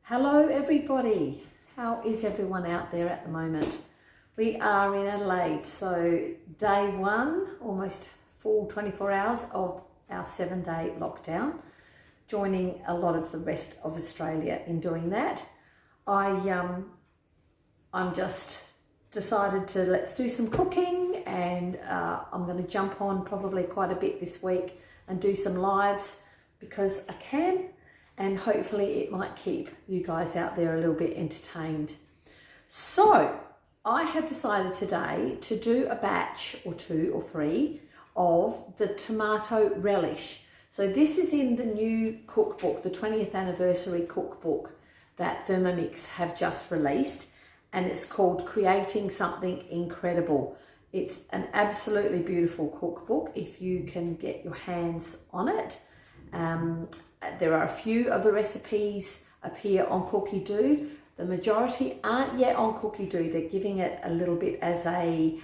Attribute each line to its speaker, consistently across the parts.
Speaker 1: Hello everybody, how is everyone out there at the moment? We are in Adelaide, so day one, almost full 24 hours of our 7-day lockdown, joining a lot of the rest of Australia in doing that. I'm just decided to let's do some cooking, and I'm going to jump on probably quite a bit this week and do some lives because I can. And hopefully it might keep you guys out there a little bit entertained. So I have decided today to do a batch or 2 or 3 of the Tomato Relish. So this is in the new cookbook, the 20th anniversary cookbook that Thermomix have just released, and it's called Creating Something Incredible. It's an absolutely beautiful cookbook if you can get your hands on it. There are a few of the recipes up here on Cookie Do. The majority aren't yet on Cookie Do. They're giving it a little bit as a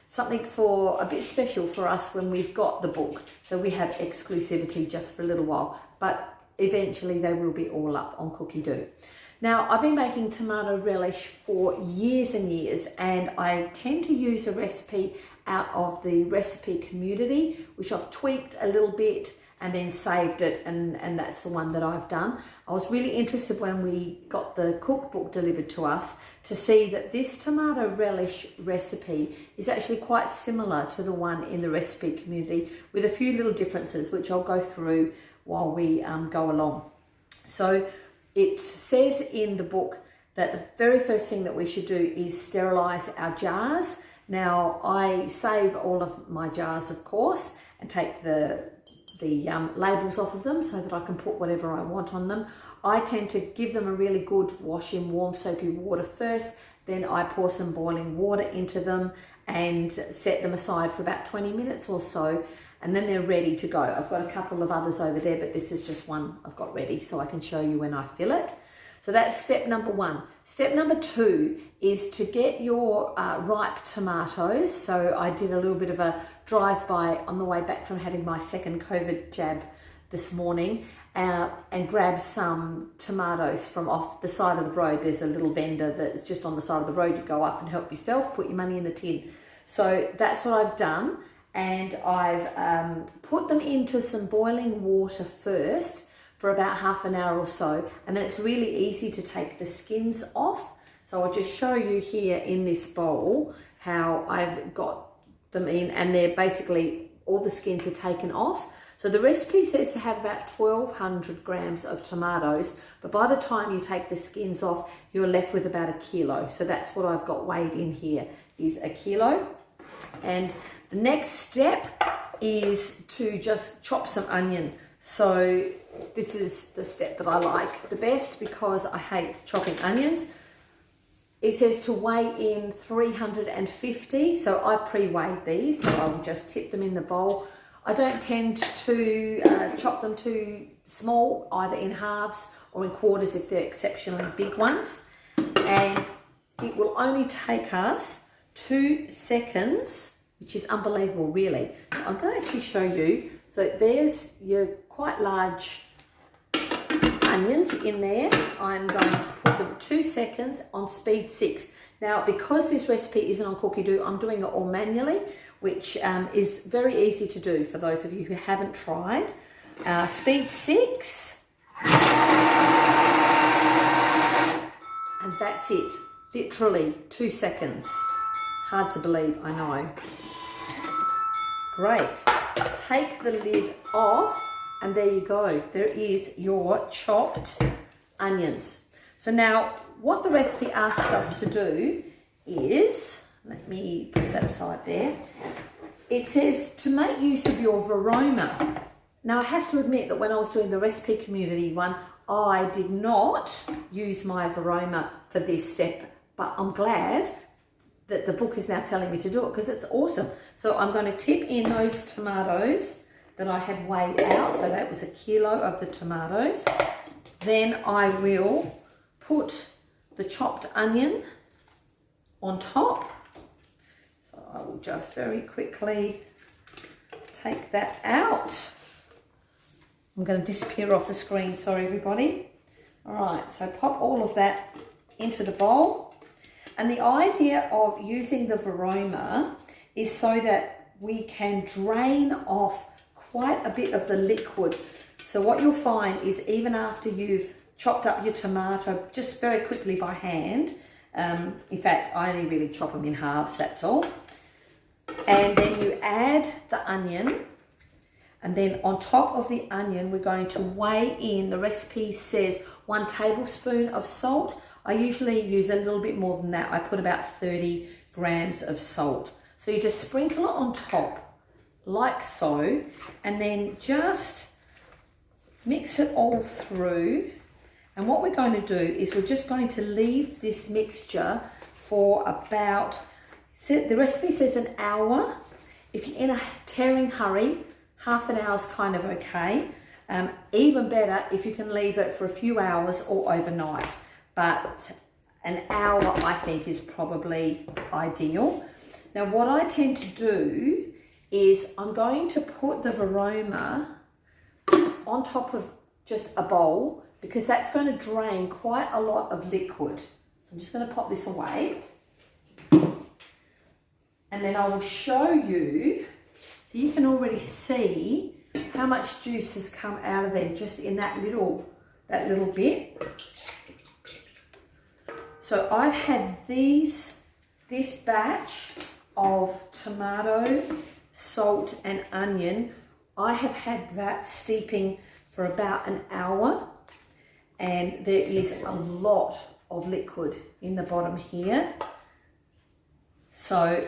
Speaker 1: something for a bit special for us when we've got the book. So we have exclusivity just for a little while, but eventually they will be all up on Cookie Do. Now, I've been making tomato relish for years and years, and I tend to use a recipe out of the recipe community, which I've tweaked a little bit and then saved it, and that's the one that I've done. I was really interested when we got the cookbook delivered to us to see that this tomato relish recipe is actually quite similar to the one in the recipe community, with a few little differences which I'll go through while we go along. So it says in the book that the very first thing that we should do is sterilize our jars. Now, I save all of my jars, of course, and take the labels off of them so that I can put whatever I want on them. I tend to give them a really good wash in warm soapy water first, then I pour some boiling water into them and set them aside for about 20 minutes or so, and then they're ready to go. I've got a couple of others over there, but this is just one I've got ready so I can show you when I fill it. So that's step number 1. Step number 2 is to get your ripe tomatoes. So I did a little bit of a drive-by on the way back from having my second COVID jab this morning, and grab some tomatoes from off the side of the road. There's a little vendor that's just on the side of the road. You go up and help yourself, put your money in the tin. So that's what I've done, and I've put them into some boiling water first for about half an hour or so, and then it's really easy to take the skins off. So I'll just show you here in this bowl how I've got them in, and they're basically, all the skins are taken off. So the recipe says to have about 1,200 grams of tomatoes, but by the time you take the skins off, you're left with about 1 kilo. So that's what I've got weighed in here, is 1 kilo. And the next step is to just chop some onion. So this is the step that I like the best because I hate chopping onions. It says to weigh in 350, so I pre-weighed these, so I will just tip them in the bowl. I don't tend to chop them too small, either in halves or in quarters if they're exceptionally big ones. And it will only take us 2 seconds, which is unbelievable, really. So I'm going to actually show you. So there's your quite large onions in there. I'm going to put them 2 seconds on speed 6. Now, because this recipe isn't on Cookie Do, I'm doing it all manually, which is very easy to do for those of you who haven't tried. Speed 6. And that's it. Literally 2 seconds. Hard to believe, I know. Great. Take the lid off, and there you go. There is your chopped onions. So now, what the recipe asks us to do is, let me put that aside there. It says to make use of your varoma. Now, I have to admit that when I was doing the recipe community one, I did not use my varoma for this step, but I'm glad that the book is now telling me to do it because it's awesome. So I'm going to tip in those tomatoes that I had weighed out. So that was 1 kilo of the tomatoes. Then I will put the chopped onion on top. So I will just very quickly take that out. I'm going to disappear off the screen, sorry everybody. All right, so pop all of that into the bowl. And the idea of using the Varoma is so that we can drain off quite a bit of the liquid. So what you'll find is even after you've chopped up your tomato just very quickly by hand, in fact, I only really chop them in halves, that's all. And then you add the onion, and then on top of the onion, we're going to weigh in, the recipe says 1 tablespoon of salt. I usually use a little bit more than that. I put about 30 grams of salt. So you just sprinkle it on top, like so, and then just mix it all through. And what we're going to do is we're just going to leave this mixture for about, the recipe says an hour. If you're in a tearing hurry, half an hour is kind of okay. Even better if you can leave it for a few hours or overnight. But an hour, I think, is probably ideal. Now, what I tend to do is I'm going to put the Varoma on top of just a bowl because that's going to drain quite a lot of liquid. So I'm just going to pop this away. And then I will show you, so you can already see how much juice has come out of there just in that little bit. So I've had this batch of tomato, salt and onion. I have had that steeping for about an hour, and there is a lot of liquid in the bottom here. So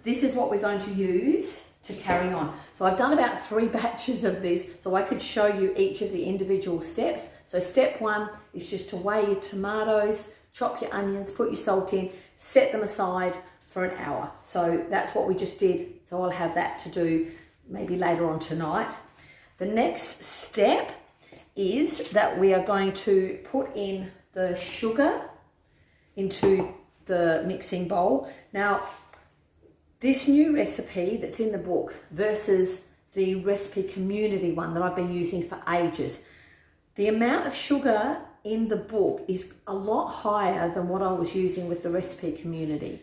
Speaker 1: this is what we're going to use to carry on. So I've done about 3 batches of this, so I could show you each of the individual steps. So step 1 is just to weigh your tomatoes, chop your onions, put your salt in, set them aside for an hour. So that's what we just did. So I'll have that to do maybe later on tonight. The next step is that we are going to put in the sugar into the mixing bowl. Now, this new recipe that's in the book versus the recipe community one that I've been using for ages, the amount of sugar in the book is a lot higher than what I was using with the recipe community.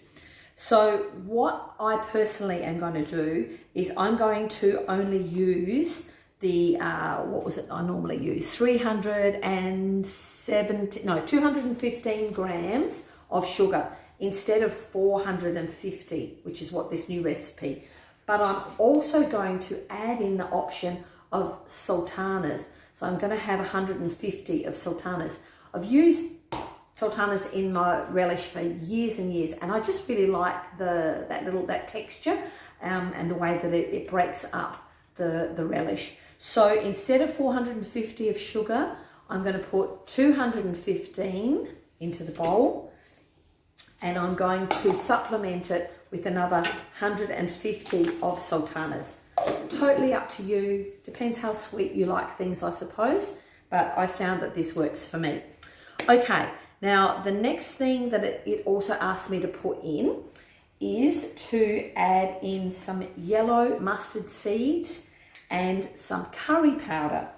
Speaker 1: So what I personally am going to do is I'm going to only use the, what was it I normally use? 215 grams of sugar instead of 450, which is what this new recipe. But I'm also going to add in the option of sultanas. So I'm going to have 150 of sultanas. I've used sultanas in my relish for years and years, and I just really like that texture and the way that it breaks up the relish. So instead of 450 of sugar, I'm going to put 215 into the bowl, and I'm going to supplement it with another 150 of sultanas. Totally up to you, depends how sweet you like things, I suppose, but I found that this works for me. Okay, now the next thing that it also asked me to put in is to add in some yellow mustard seeds and some curry powder.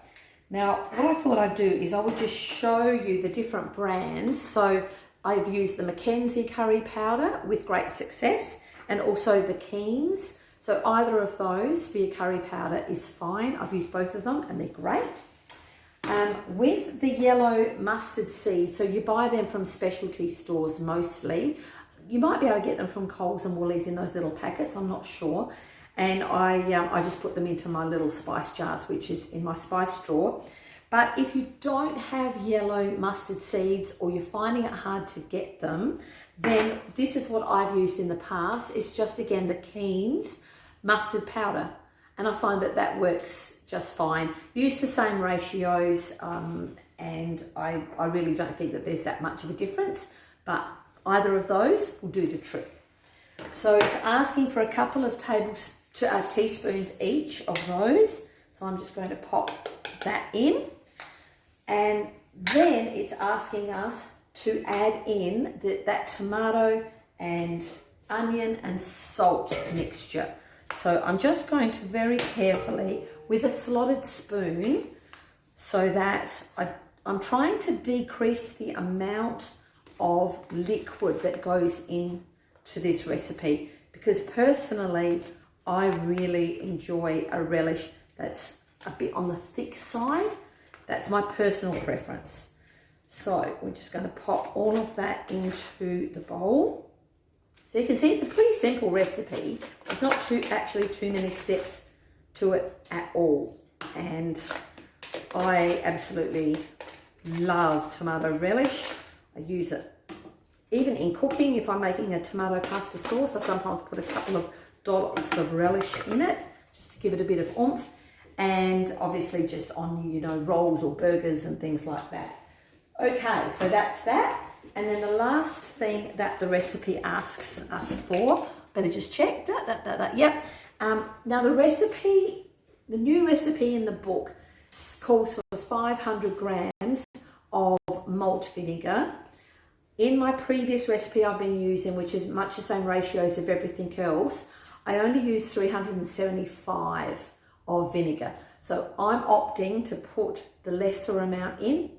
Speaker 1: Now, what I thought I'd do is I would just show you the different brands. So I've used the Mackenzie curry powder with great success, and also the Keen's. So either of those for your curry powder is fine. I've used both of them and they're great. With the yellow mustard seeds, so you buy them from specialty stores mostly. You might be able to get them from Coles and Woolies in those little packets, I'm not sure. And I just put them into my little spice jars, which is in my spice drawer. But if you don't have yellow mustard seeds or you're finding it hard to get them, then this is what I've used in the past. It's just, again, the Keen's mustard powder. And I find that that works just fine. Use the same ratios, and I really don't think that there's that much of a difference, but either of those will do the trick. So it's asking for a couple of teaspoons each of those. So I'm just going to pop that in. And then it's asking us to add in that tomato and onion and salt mixture. So I'm just going to very carefully, with a slotted spoon, so that I'm trying to decrease the amount of liquid that goes into this recipe, because personally I really enjoy a relish that's a bit on the thick side. That's my personal preference. So we're just going to pop all of that into the bowl. So you can see it's a pretty simple recipe. There's not actually too many steps to it at all. And I absolutely love tomato relish. I use it even in cooking. If I'm making a tomato pasta sauce, I sometimes put a couple of dollops of relish in it just to give it a bit of oomph. And obviously just on, you know, rolls or burgers and things like that. Okay, so that's that. And then the last thing that the recipe asks us for, better just check, yep. Now the recipe, the new recipe in the book calls for 500 grams of malt vinegar. In my previous recipe I've been using, which is much the same ratios of everything else, I only use 375 of vinegar. So I'm opting to put the lesser amount in,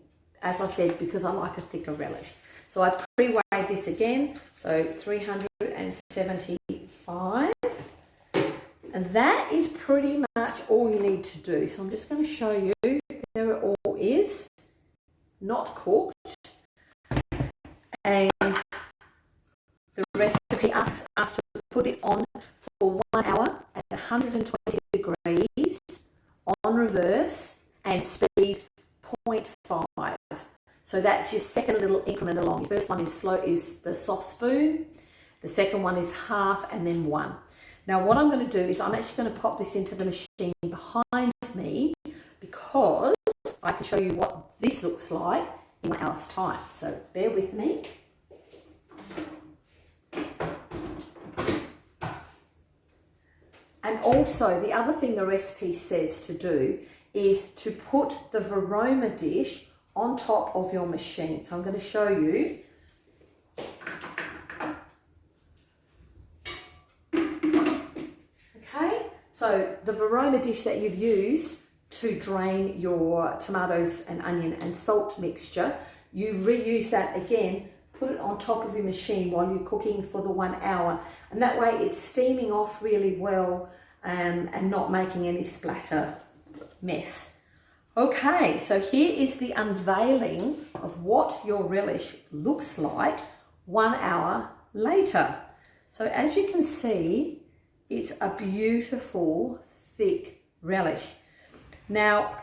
Speaker 1: as I said, because I like a thicker relish. So I've pre-weighed this again, so 375. And that is pretty much all you need to do. So I'm just going to show you, there it all is, not cooked. And the recipe asks us to put it on for 1 hour at 120 degrees on reverse and speed 0.5. So that's your second little increment along. Your first one is slow, is the soft spoon. The second one is half, and then 1. Now what I'm going to do is I'm actually going to pop this into the machine behind me, because I can show you what this looks like in 1 hour's time. So bear with me. And also the other thing the recipe says to do is to put the Veroma dish on top of your machine. So I'm going to show you. Okay, so the Veroma dish that you've used to drain your tomatoes and onion and salt mixture, you reuse that again, put it on top of your machine while you're cooking for the 1 hour. And that way it's steaming off really well and not making any splatter mess. Okay, so here is the unveiling of what your relish looks like 1 hour later. So as you can see, it's a beautiful, thick relish. Now,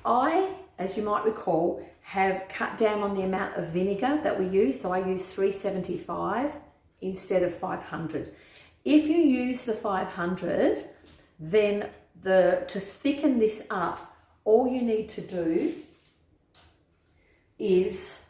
Speaker 1: I, as you might recall, have cut down on the amount of vinegar that we use. So I use 375 instead of 500. If you use the 500, then to thicken this up, all you need to do is,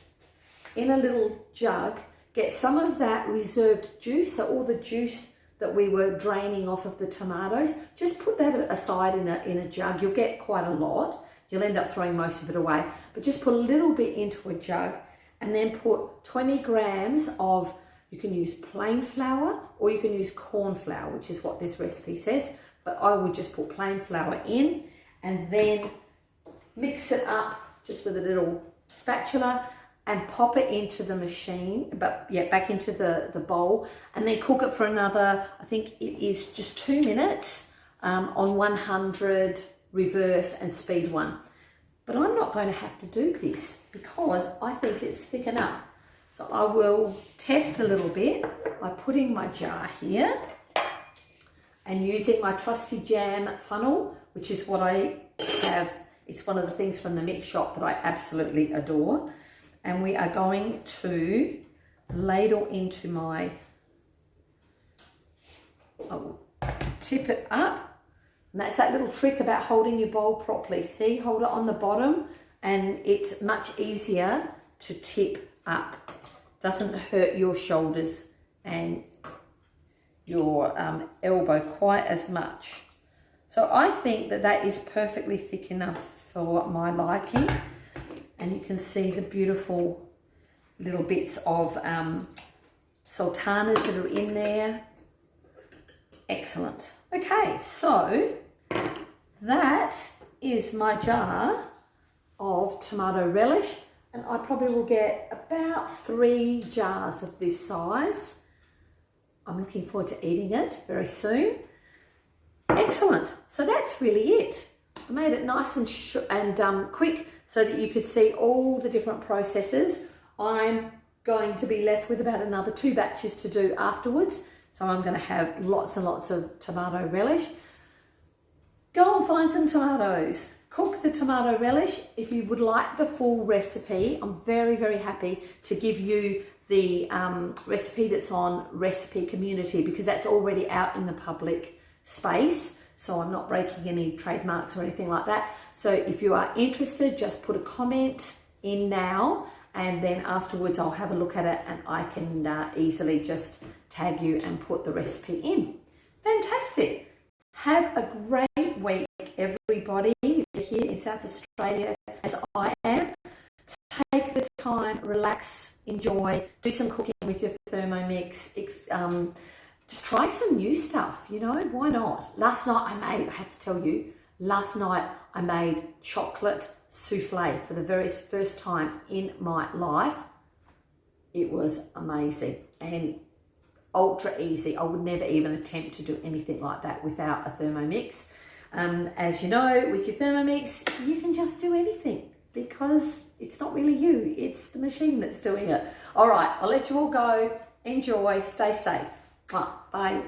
Speaker 1: in a little jug, get some of that reserved juice, so all the juice that we were draining off of the tomatoes, just put that aside in a jug. You'll get quite a lot. You'll end up throwing most of it away, but just put a little bit into a jug, and then put 20 grams of, you can use plain flour or you can use corn flour, which is what this recipe says, but I would just put plain flour in, and then mix it up just with a little spatula and pop it into the machine, back into the bowl, and then cook it for another, I think it is just 2 minutes on 100 reverse and speed 1. But I'm not going to have to do this because I think it's thick enough. So I will test a little bit by putting my jar here and using my trusty jam funnel, which is what I have. It's one of the things from the mix shop that I absolutely adore. And we are going to ladle into my, I will tip it up. And that's that little trick about holding your bowl properly. See, hold it on the bottom and it's much easier to tip up. Doesn't hurt your shoulders and your elbow quite as much. So I think that that is perfectly thick enough for my liking. And you can see the beautiful little bits of sultanas that are in there. Excellent. Okay, so that is my jar of tomato relish, and I probably will get about 3 jars of this size. I'm looking forward to eating it very soon. Excellent. So that's really it. I made it nice and quick so that you could see all the different processes. I'm going to be left with about another 2 batches to do afterwards. So I'm going to have lots and lots of tomato relish. Go and find some tomatoes. Cook the tomato relish. If you would like the full recipe, I'm very, very happy to give you the recipe that's on Recipe Community, because that's already out in the public space. So I'm not breaking any trademarks or anything like that. So if you are interested, just put a comment in now, and then afterwards I'll have a look at it and I can easily just tag you and put the recipe in. Fantastic. Have a great week, everybody. If you're here in South Australia, as I am, take the time, relax, enjoy, do some cooking with your Thermomix. Just try some new stuff, you know, why not? Last night I have to tell you, I made chocolate souffle for the very first time in my life. It was amazing and ultra easy. I would never even attempt to do anything like that without a Thermomix. As you know, with your Thermomix, you can just do anything because it's not really you, it's the machine that's doing it. All right, I'll let you all go. Enjoy, stay safe. Bye.